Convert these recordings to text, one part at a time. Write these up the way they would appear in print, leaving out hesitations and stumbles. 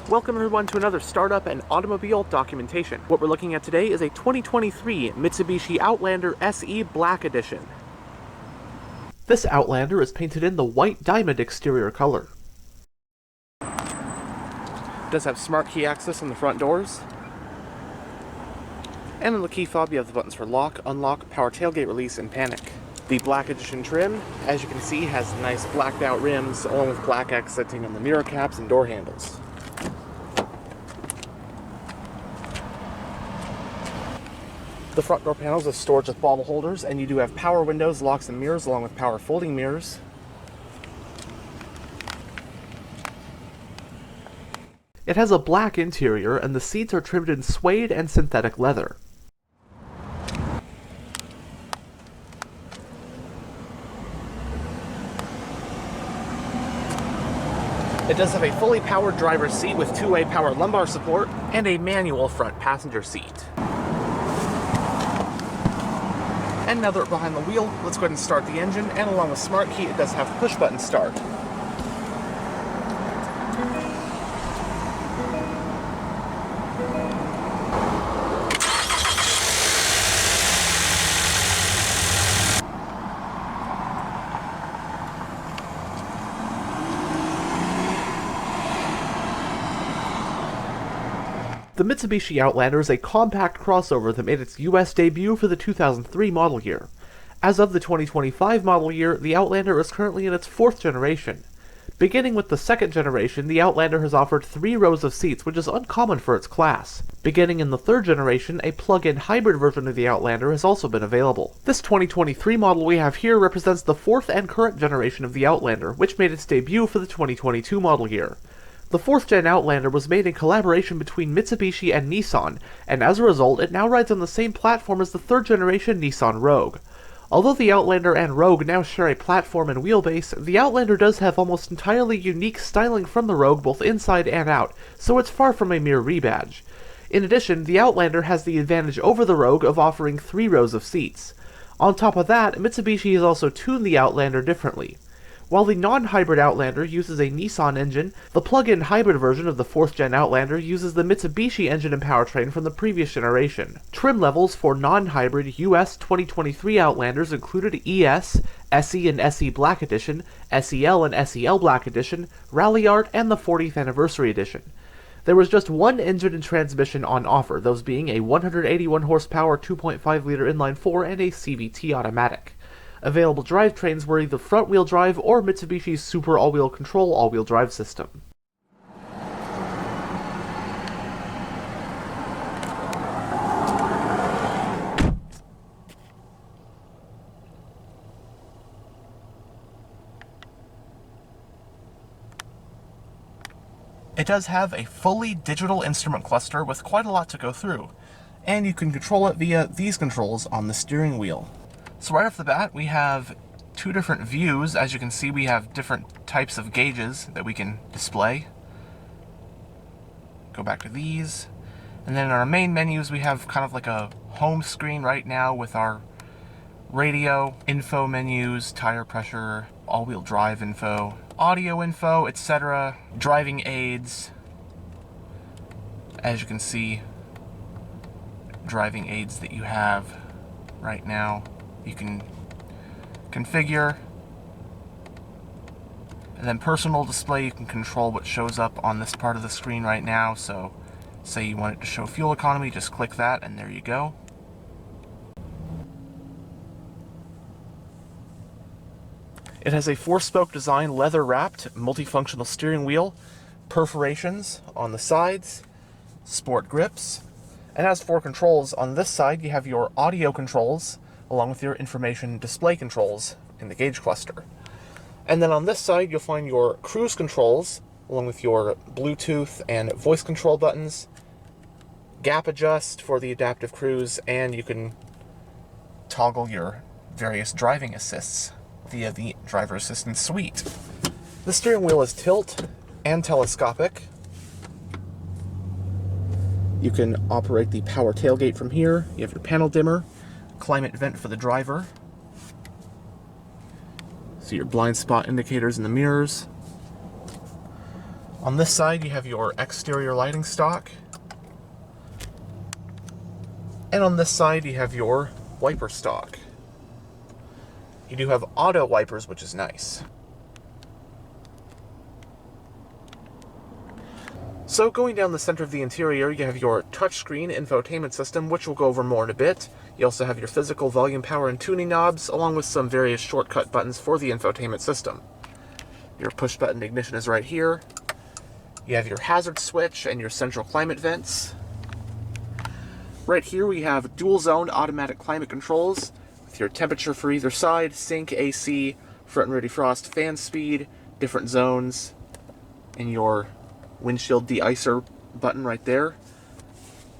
Welcome everyone to another startup and automobile documentation. What we're looking at today is a 2023 Mitsubishi Outlander SE Black Edition. This Outlander is painted in the white diamond exterior color. It does have smart key access on the front doors. And on the key fob you have the buttons for lock, unlock, power tailgate release, and panic. The Black Edition trim, as you can see, has nice blacked out rims along with black accenting on the mirror caps and door handles. The front door panels have storage with bottle holders, and you do have power windows, locks, and mirrors, along with power folding mirrors. It has a black interior, and the seats are trimmed in suede and synthetic leather. It does have a fully powered driver's seat with two-way power lumbar support and a manual front passenger seat. And now that we're behind the wheel, let's go ahead and start the engine, and along with smart key, it does have push-button start. The Mitsubishi Outlander is a compact crossover that made its US debut for the 2003 model year. As of the 2025 model year, the Outlander is currently in its fourth generation. Beginning with the second generation, the Outlander has offered 3 rows of seats, which is uncommon for its class. Beginning in the third generation, a plug-in hybrid version of the Outlander has also been available. This 2023 model we have here represents the fourth and current generation of the Outlander, which made its debut for the 2022 model year. The 4th gen Outlander was made in collaboration between Mitsubishi and Nissan, and as a result, it now rides on the same platform as the 3rd generation Nissan Rogue. Although the Outlander and Rogue now share a platform and wheelbase, the Outlander does have almost entirely unique styling from the Rogue both inside and out, so it's far from a mere rebadge. In addition, the Outlander has the advantage over the Rogue of offering 3 rows of seats. On top of that, Mitsubishi has also tuned the Outlander differently. While the non-hybrid Outlander uses a Nissan engine, the plug-in hybrid version of the 4th gen Outlander uses the Mitsubishi engine and powertrain from the previous generation. Trim levels for non-hybrid US 2023 Outlanders included ES, SE and SE Black Edition, SEL and SEL Black Edition, Rally Art, and the 40th Anniversary Edition. There was just one engine and transmission on offer, those being a 181 horsepower 2.5-liter inline-4 and a CVT automatic. Available drivetrains were either front-wheel drive or Mitsubishi's Super All-Wheel Control all-wheel drive system. It does have a fully digital instrument cluster with quite a lot to go through, and you can control it via these controls on the steering wheel. So right off the bat, we have 2 different views. As you can see, we have different types of gauges that we can display. Go back to these. And then in our main menus, we have kind of like a home screen right now with our radio, info menus, tire pressure, all-wheel drive info, audio info, etc., driving aids. As you can see, driving aids that you have right now. You can configure, and then personal display, you can control what shows up on this part of the screen right now. So say you want it to show fuel economy, just click that and there you go. It has a 4-spoke design, leather wrapped, multifunctional steering wheel, perforations on the sides, sport grips, and has 4 controls. On this side you have your audio controls along with your information display controls in the gauge cluster. And then on this side you'll find your cruise controls along with your Bluetooth and voice control buttons, gap adjust for the adaptive cruise, and you can toggle your various driving assists via the driver assistance suite. The steering wheel is tilt and telescopic. You can operate the power tailgate from here. You have your panel dimmer, climate vent for the driver. See your blind spot indicators in the mirrors. On this side, you have your exterior lighting stock. And on this side, you have your wiper stock. You do have auto wipers, which is nice. So going down the center of the interior, you have your touchscreen infotainment system, which we'll go over more in a bit. You also have your physical volume, power, and tuning knobs, along with some various shortcut buttons for the infotainment system. Your push-button ignition is right here. You have your hazard switch and your central climate vents. Right here we have dual-zoned automatic climate controls with your temperature for either side, sync, AC, front and rear defrost, fan speed, different zones, and your windshield de-icer button right there.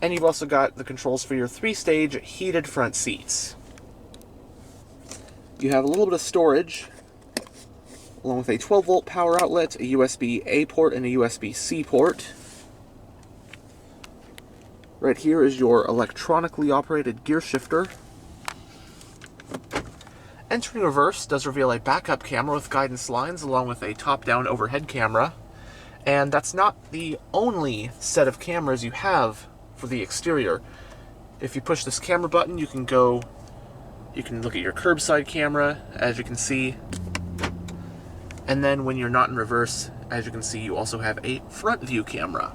And you've also got the controls for your 3-stage heated front seats. You have a little bit of storage, along with a 12-volt power outlet, a USB-A port, and a USB-C port. Right here is your electronically operated gear shifter. Entering reverse does reveal a backup camera with guidance lines, along with a top-down overhead camera. And that's not the only set of cameras you have for the exterior. If you push this camera button, you can look at your curbside camera, as you can see. And then when you're not in reverse, as you can see, you also have a front view camera.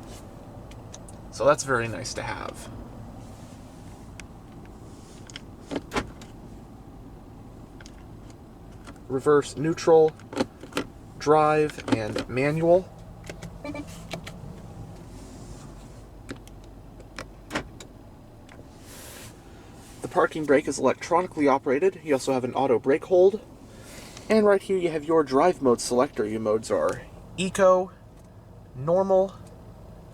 So that's very nice to have. Reverse, neutral, drive, and manual. The parking brake is electronically operated. You also have an auto brake hold. And right here you have your drive mode selector. Your modes are Eco, Normal,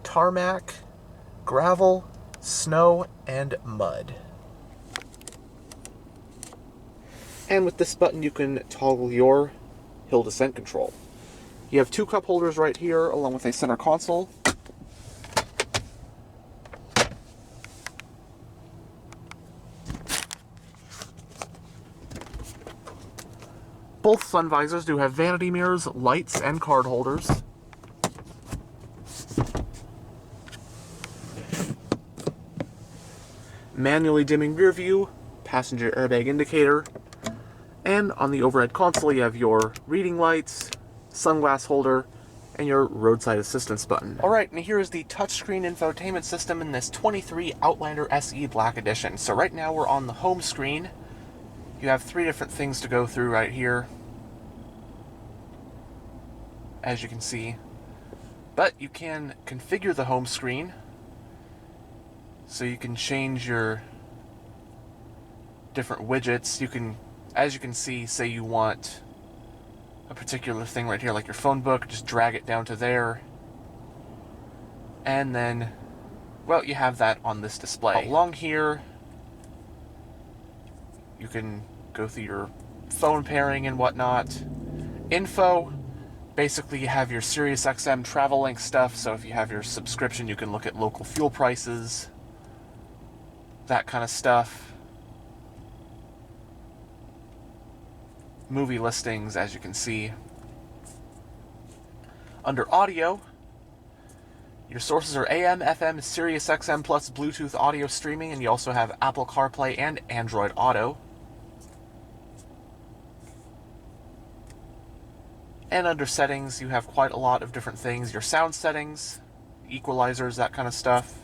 Tarmac, Gravel, Snow, and Mud. And with this button you can toggle your hill descent control. You have 2 cup holders right here, along with a center console. Both sun visors do have vanity mirrors, lights, and card holders. Manually dimming rear view, passenger airbag indicator, and on the overhead console you have your reading lights, sunglass holder, and your roadside assistance button. Alright, and here is the touchscreen infotainment system in this 23 Outlander SE Black Edition. So right now we're on the home screen. You have 3 different things to go through right here, as you can see. But you can configure the home screen, so you can change your different widgets. You can, as you can see, say you want a particular thing right here, like your phone book, just drag it down to there. And then, well, you have that on this display. Along here, you can go through your phone pairing and whatnot. Info, basically you have your SiriusXM travel link stuff, so if you have your subscription, you can look at local fuel prices, that kind of stuff. Movie listings, as you can see. Under audio, your sources are AM, FM, SiriusXM plus Bluetooth audio streaming, and you also have Apple CarPlay and Android Auto. And under settings, you have quite a lot of different things. Your sound settings, equalizers, that kind of stuff.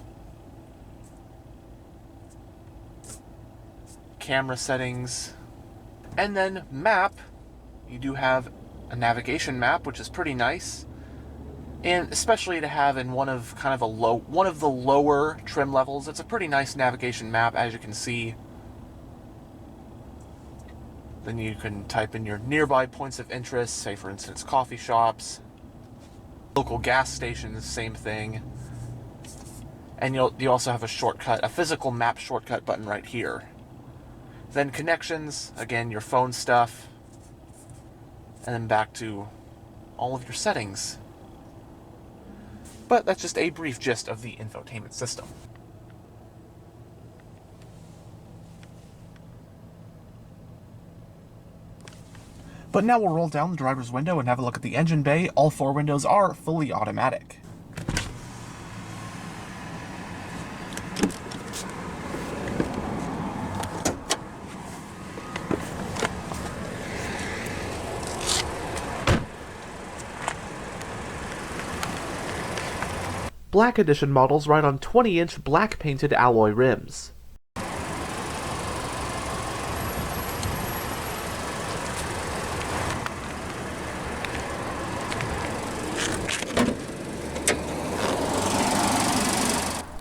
Camera settings. And then map, you do have a navigation map, which is pretty nice. And especially to have in one of the lower trim levels, it's a pretty nice navigation map, as you can see. Then you can type in your nearby points of interest, say for instance coffee shops, local gas stations, same thing. And you also have a shortcut, a physical map shortcut button right here. Then connections, again your phone stuff, and then back to all of your settings. But that's just a brief gist of the infotainment system. But now we'll roll down the driver's window and have a look at the engine bay. All 4 windows are fully automatic. Black Edition models ride on 20-inch black painted alloy rims.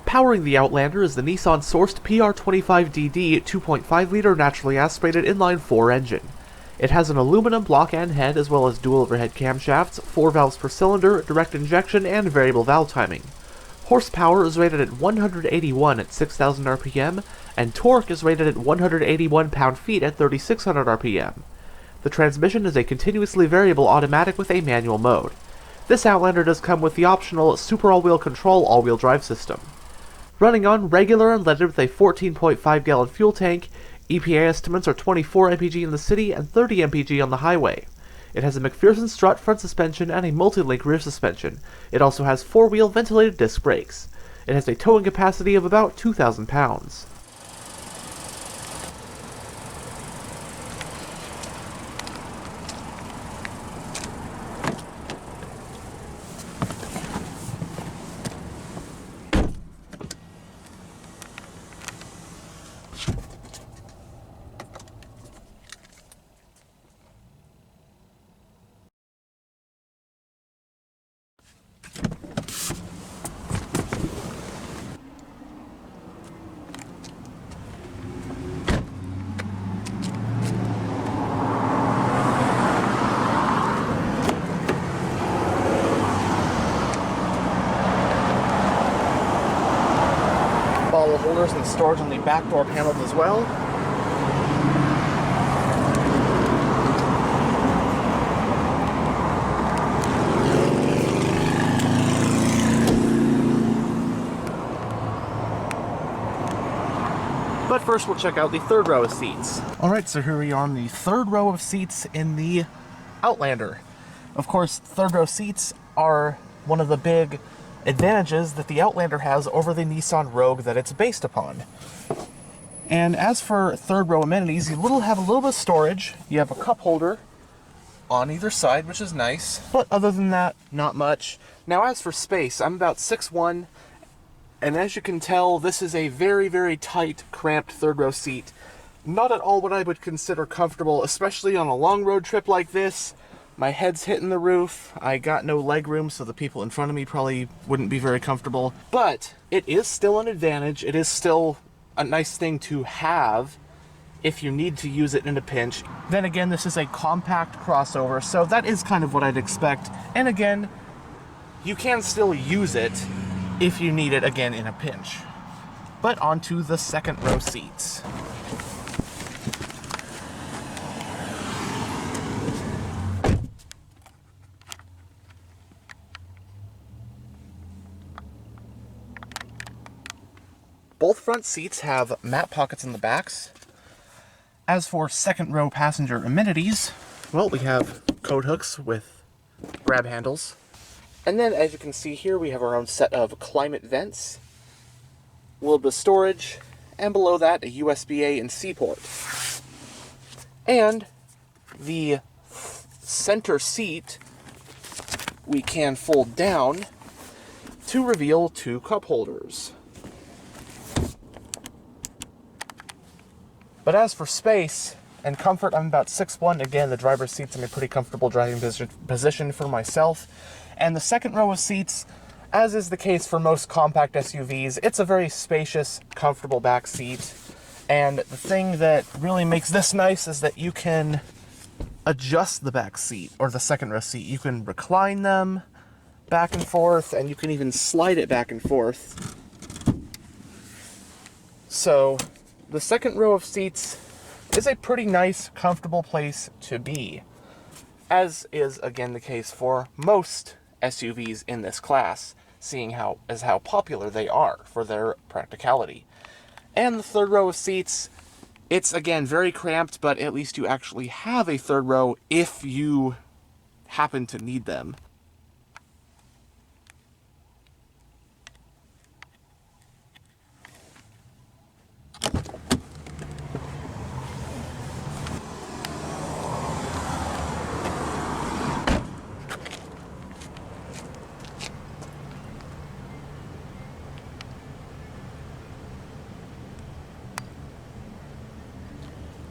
Powering the Outlander is the Nissan-sourced PR25DD 2.5-liter naturally aspirated inline-4 engine. It has an aluminum block end head as well as dual overhead camshafts, 4 valves per cylinder, direct injection, and variable valve timing. Horsepower is rated at 181 at 6,000 RPM, and torque is rated at 181 pound-feet at 3,600 RPM. The transmission is a continuously variable automatic with a manual mode. This Outlander does come with the optional Super All-Wheel Control all-wheel drive system. Running on regular unleaded with a 14.5-gallon fuel tank, EPA estimates are 24 mpg in the city and 30 mpg on the highway. It has a McPherson strut front suspension and a multi-link rear suspension. It also has 4-wheel ventilated disc brakes. It has a towing capacity of about 2,000 pounds. Bottle holders and storage on the back door panels as well. But first we'll check out the third row of seats. Alright, so here we are on the third row of seats in the Outlander. Of course, third row seats are one of the big advantages that the Outlander has over the Nissan Rogue that it's based upon. And as for third row amenities, you have a little bit of storage. You have a cup holder on either side, which is nice. But other than that, not much. Now as for space, I'm about 6'1", and as you can tell, this is a very, very tight, cramped third row seat. Not at all what I would consider comfortable, especially on a long road trip like this. My head's hitting the roof, I got no leg room, so the people in front of me probably wouldn't be very comfortable. But it is still an advantage, it is still a nice thing to have if you need to use it in a pinch. Then again, this is a compact crossover, so that is kind of what I'd expect. And again, you can still use it if you need it again in a pinch. But onto the second row seats. Both front seats have mat pockets in the backs. As for second row passenger amenities, well, we have coat hooks with grab handles. And then, as you can see here, we have our own set of climate vents, a little bit of storage, and below that, a USB-A and C port. And the center seat we can fold down to reveal 2 cup holders. But as for space and comfort, I'm about 6'1". Again, the driver's seat's in a pretty comfortable driving position for myself. And the second row of seats, as is the case for most compact SUVs, it's a very spacious, comfortable back seat. And the thing that really makes this nice is that you can adjust the back seat, or the second row seat. You can recline them back and forth, and you can even slide it back and forth. So the second row of seats is a pretty nice, comfortable place to be, as is again the case for most SUVs in this class, seeing how popular they are for their practicality. And the third row of seats It's, again, very cramped, but at least you actually have a third row if you happen to need them.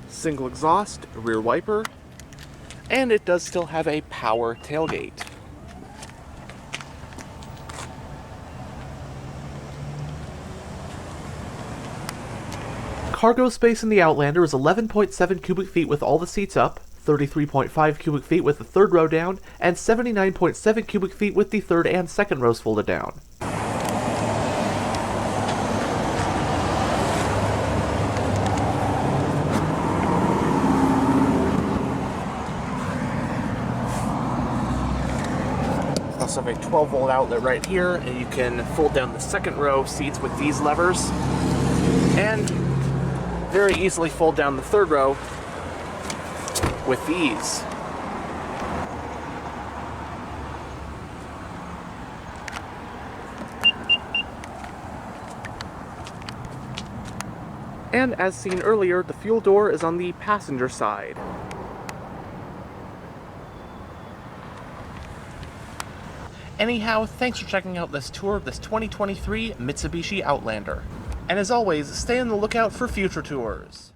Single exhaust, rear wiper, and it does still have a power tailgate. Cargo space in the Outlander is 11.7 cubic feet with all the seats up, 33.5 cubic feet with the third row down, and 79.7 cubic feet with the third and second rows folded down. Also have a 12-volt outlet right here, and you can fold down the second row seats with these levers, and very easily fold down the third row with these. And as seen earlier, the fuel door is on the passenger side. Anyhow, thanks for checking out this tour of this 2023 Mitsubishi Outlander. And as always, stay on the lookout for future tours.